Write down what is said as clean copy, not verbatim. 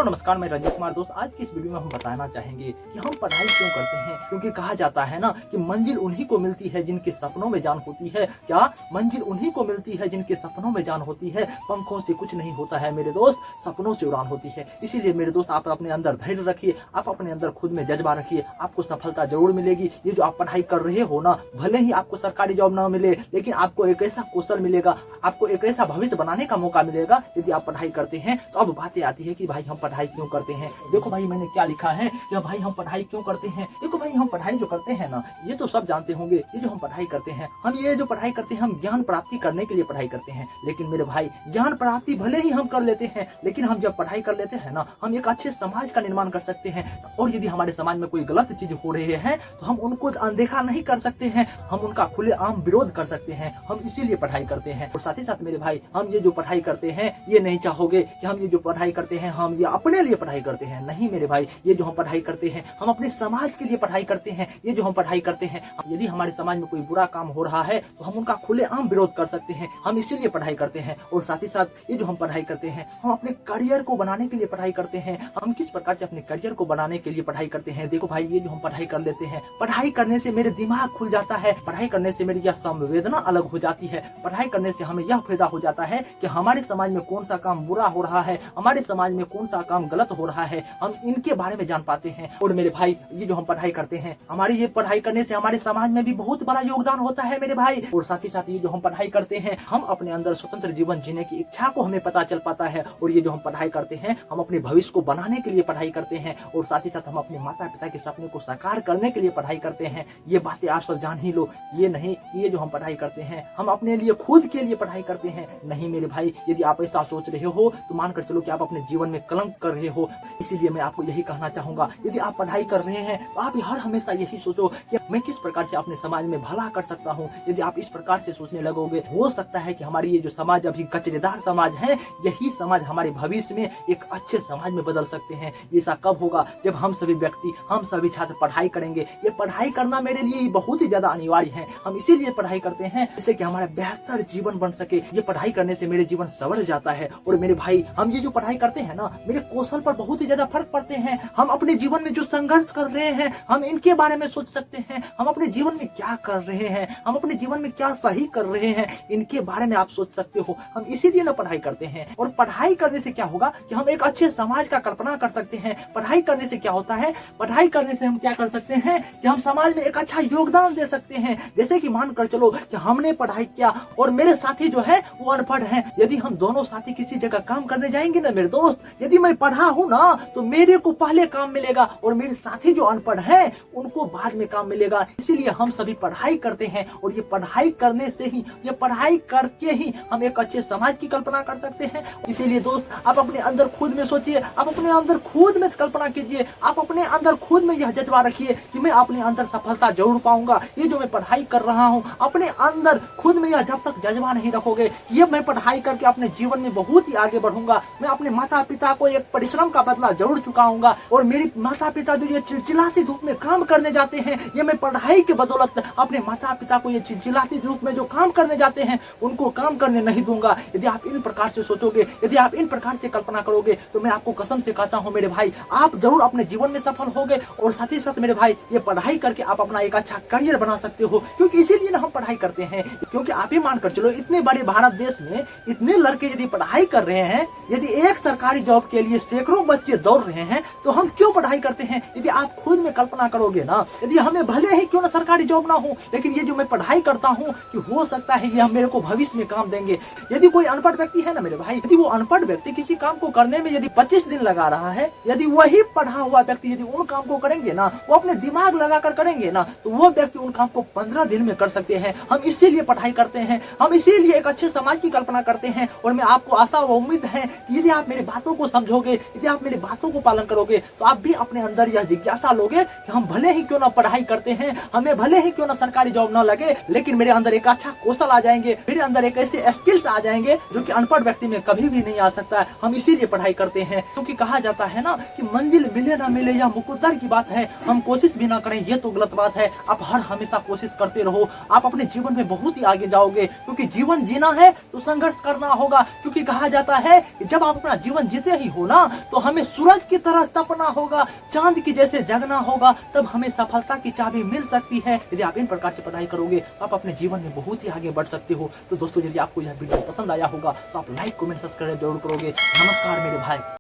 Hello नमस्कार, मैं रंजित कुमार। दोस्त, आज की इस वीडियो में हम बताना चाहेंगे कि हम पढ़ाई क्यों करते हैं। क्योंकि कहा जाता है ना कि मंजिल उन्हीं को मिलती है जिनके सपनों में जान होती है। क्या मंजिल उन्हीं को मिलती है जिनके सपनों में जान होती है। पंखों से कुछ नहीं होता है मेरे दोस्त, सपनों से उड़ान होती है। इसीलिए मेरे दोस्त, आप अपने अंदर धैर्य रखिए, आप अपने अंदर खुद में जज्बा रखिए, आपको सफलता जरूर मिलेगी। ये जो आप पढ़ाई कर रहे हो ना, भले ही आपको सरकारी जॉब ना मिले, लेकिन आपको एक ऐसा कौशल मिलेगा, आपको एक ऐसा भविष्य बनाने का मौका मिलेगा यदि आप पढ़ाई करते हैं। तो अब बातें आती है कि भाई हम पढ़ाई क्यों करते हैं। देखो भाई, मैंने क्या लिखा है कि भाई हम पढ़ाई क्यों करते हैं। देखो भाई, हम पढ़ाई जो करते हैं ना, ये तो सब जानते होंगे। ये जो हम पढ़ाई करते हैं, हम ये जो पढ़ाई करते हैं, हम ज्ञान प्राप्ति करने के लिए पढ़ाई करते हैं। लेकिन मेरे भाई, ज्ञान प्राप्ति भले ही हम कर लेते हैं, लेकिन हम जब पढ़ाई कर लेते हैं ना, हम एक अच्छे समाज का निर्माण कर सकते हैं। और यदि हमारे समाज में कोई गलत चीज हो रही है तो हम उनको अनदेखा नहीं कर सकते हैं, हम उनका खुलेआम विरोध कर सकते हैं। हम इसीलिए पढ़ाई करते हैं। और साथ ही साथ मेरे भाई, हम ये जो पढ़ाई करते हैं, ये नहीं चाहोगे कि हम ये जो पढ़ाई करते हैं हम ये अपने लिए पढ़ाई करते हैं। नहीं मेरे भाई, ये जो हम पढ़ाई करते हैं, हम अपने समाज के लिए पढ़ाई करते हैं। ये जो हम पढ़ाई करते हैं, यदि हमारे समाज में कोई बुरा काम हो रहा है तो हम उनका खुलेआम विरोध कर सकते हैं। हम इसीलिए पढ़ाई करते हैं। और साथ ही साथ ये जो हम पढ़ाई करते हैं, हम अपने करियर को बनाने के लिए पढ़ाई करते हैं। हम किस प्रकार से अपने करियर को बनाने के लिए पढ़ाई करते हैं। देखो भाई, ये जो हम पढ़ाई कर लेते हैं, पढ़ाई करने से मेरे दिमाग खुल जाता है। पढ़ाई करने से मेरी यह संवेदना अलग हो जाती है। पढ़ाई करने से हमें यह फायदा हो जाता है कि हमारे समाज में कौन सा काम बुरा हो रहा है, हमारे समाज में कौन सा काम गलत हो रहा है, हम इनके बारे में जान पाते हैं। और मेरे भाई, ये जो हम पढ़ाई करते हैं, हमारी ये पढ़ाई करने से हमारे समाज में भी बहुत बड़ा योगदान होता है मेरे भाई। और साथ ही साथ ये जो हम पढ़ाई करते हैं, हम अपने अंदर स्वतंत्र जीवन जीने की इच्छा को हमें पता चल पाता है। और ये जो हम पढ़ाई करते हैं, हम अपने भविष्य को बनाने के लिए पढ़ाई करते हैं। और साथ ही साथ हम अपने माता पिता के सपने को साकार करने के लिए पढ़ाई करते हैं। ये बातें आप सब जान ही लो। ये नहीं, ये जो हम पढ़ाई करते हैं, हम अपने लिए खुद के लिए पढ़ाई करते हैं। नहीं मेरे भाई, यदि आप ऐसा सोच रहे हो तो मानकर चलो कि आप अपने जीवन में कलंक कर रहे हो। इसीलिए मैं आपको यही कहना चाहूंगा, यदि आप पढ़ाई कर रहे हैं तो आप हर हमेशा यही सोचो कि मैं किस प्रकार से अपने समाज में भला कर सकता हूँ। यदि आप इस प्रकार से सोचने लगोगे, हो सकता है कि हमारी ये जो समाज अभी कचरेदार समाज है, यही समाज हमारे भविष्य में एक अच्छे समाज में बदल सकते हैं। ऐसा कब होगा? जब हम सभी व्यक्ति, हम सभी छात्र पढ़ाई करेंगे। ये पढ़ाई करना मेरे लिए बहुत ही ज्यादा अनिवार्य है। हम इसीलिए पढ़ाई करते हैं जिससे कि हमारा बेहतर जीवन बन सके। ये पढ़ाई करने से मेरे जीवन संवर जाता है। और मेरे भाई, हम ये जो पढ़ाई करते हैं ना, मेरे कौशल पर बहुत ही ज्यादा फर्क पड़ते हैं। हम अपने जीवन में जो संघर्ष कर रहे हैं, हम इनके बारे में सोच सकते हैं। हम अपने जीवन में क्या कर रहे हैं, हम अपने जीवन में क्या सही कर रहे हैं, इनके बारे में आप सोच सकते हो। हम इसीलिए ना पढ़ाई करते हैं। और पढ़ाई करने से क्या होगा कि हम एक अच्छे समाज का कल्पना कर सकते हैं। पढ़ाई करने से क्या होता है, पढ़ाई करने से हम क्या कर सकते हैं कि हम समाज में एक अच्छा योगदान दे सकते हैं। जैसे कि मान कर चलो कि हमने पढ़ाई किया और मेरे साथी जो है वो अनपढ़ है। यदि हम दोनों साथी किसी जगह काम करने जाएंगे ना मेरे दोस्त, यदि मैं पढ़ा हूँ ना तो मेरे को पहले काम मिलेगा और मेरे साथी जो अनपढ़ हैं उनको बाद में काम मिलेगा। इसीलिए हम सभी पढ़ाई करते हैं। और ये पढ़ाई करने से ही, ये पढ़ाई करके ही हम एक अच्छे समाज की कल्पना कर सकते हैं। इसीलिए दोस्त, आप अपने अंदर खुद में सोचिए, आप अपने अंदर खुद में कल्पना कीजिए, आप अपने अंदर खुद में यह जज्बा रखिए कि मैं अपने अंदर सफलता जरूर पाऊंगा। ये जो मैं पढ़ाई कर रहा हूँ, अपने अंदर खुद में यह जब तक जज्बा नहीं रखोगे, ये मैं पढ़ाई करके अपने जीवन में बहुत ही आगे बढ़ूंगा। मैं अपने माता पिता को एक परिश्रम का बदला जरूर चुकाऊंगा। और मेरे माता पिता जो ये चिलचिलाती धूप में काम करने जाते हैं, ये मैं पढ़ाई के बदौलत अपने माता पिता को ये चिलचिलाती धूप में जो काम करने जाते हैं उनको काम करने नहीं दूंगा। यदि आप इन प्रकार से सोचोगे, यदि आप इन प्रकार से कल्पना करोगे, तो मैं आपको कसम से कहता हूँ मेरे भाई, आप जरूर अपने जीवन में सफल होगे। और साथ ही साथ मेरे भाई, ये पढ़ाई करके आप अपना एक अच्छा करियर बना सकते हो। क्योंकि इसीलिए ना हम पढ़ाई करते हैं। क्योंकि आप ही मानकर चलो, इतने बड़े भारत देश में इतने लड़के यदि पढ़ाई कर रहे हैं, यदि एक सरकारी जॉब के लिए सैकड़ों बच्चे दौड़ रहे हैं, तो हम क्यों पढ़ाई करते हैं? यदि आप खुद में कल्पना करोगे ना, यदि हमें भले ही क्यों ना सरकारी जॉब ना हो, लेकिन ये जो मैं पढ़ाई करता हूँ कि हो सकता है ये मेरे को भविष्य में काम देंगे। यदि कोई अनपढ़ व्यक्ति है ना मेरे भाई, यदि वो अनपढ़ व्यक्ति किसी काम को करने में यदि 25 दिन लगा रहा है, यदि वही पढ़ा हुआ व्यक्ति यदि उन काम को करेंगे ना, वो अपने दिमाग लगाकर करेंगे ना, तो वो व्यक्ति उन काम को 15 दिन में कर सकते हैं। हम इसीलिए पढ़ाई करते हैं, हम इसीलिए एक अच्छे समाज की कल्पना करते हैं। और मैं आपको आशा व उम्मीद है कि यदि आप मेरी बातों को समझोगे, यदि आप मेरी बातों को पालन करोगे, तो आप भी अपने अंदर यह जिज्ञासा लोगे कि हम भले ही क्यों ना पढ़ाई करते सकते हैं। हमें भले ही क्यों ना सरकारी जॉब न लगे, लेकिन मेरे अंदर एक अच्छा कौशल आ जाएंगे, मेरे अंदर एक ऐसे स्किल्स आ जाएंगे जो कि अनपढ़ व्यक्ति में कभी भी नहीं आ सकता है। हम इसीलिए पढ़ाई करते हैं, क्योंकि कहा जाता है ना कि मंजिल मिले ना मिले यह मुकद्दर की बात है, हम कोशिश भी ना करें ये तो गलत बात है। आप हर हमेशा कोशिश करते रहो, आप अपने जीवन में बहुत ही आगे जाओगे, क्योंकि जीवन जीना है तो संघर्ष करना होगा। क्योंकि कहा जाता है कि जब आप अपना जीवन जीते ही हो ना, तो हमें सूरज की तरह तपना होगा, चांद की जैसे जगना होगा, तब हमें सफलता की चाबी मिल सकती है। यदि आप इन प्रकार से पढ़ाई करोगे तो आप अपने जीवन में बहुत ही आगे बढ़ सकते हो। तो दोस्तों, यदि आपको यह वीडियो पसंद आया होगा तो आप लाइक कमेंट सब्सक्राइब जरूर करोगे। नमस्कार मेरे भाई।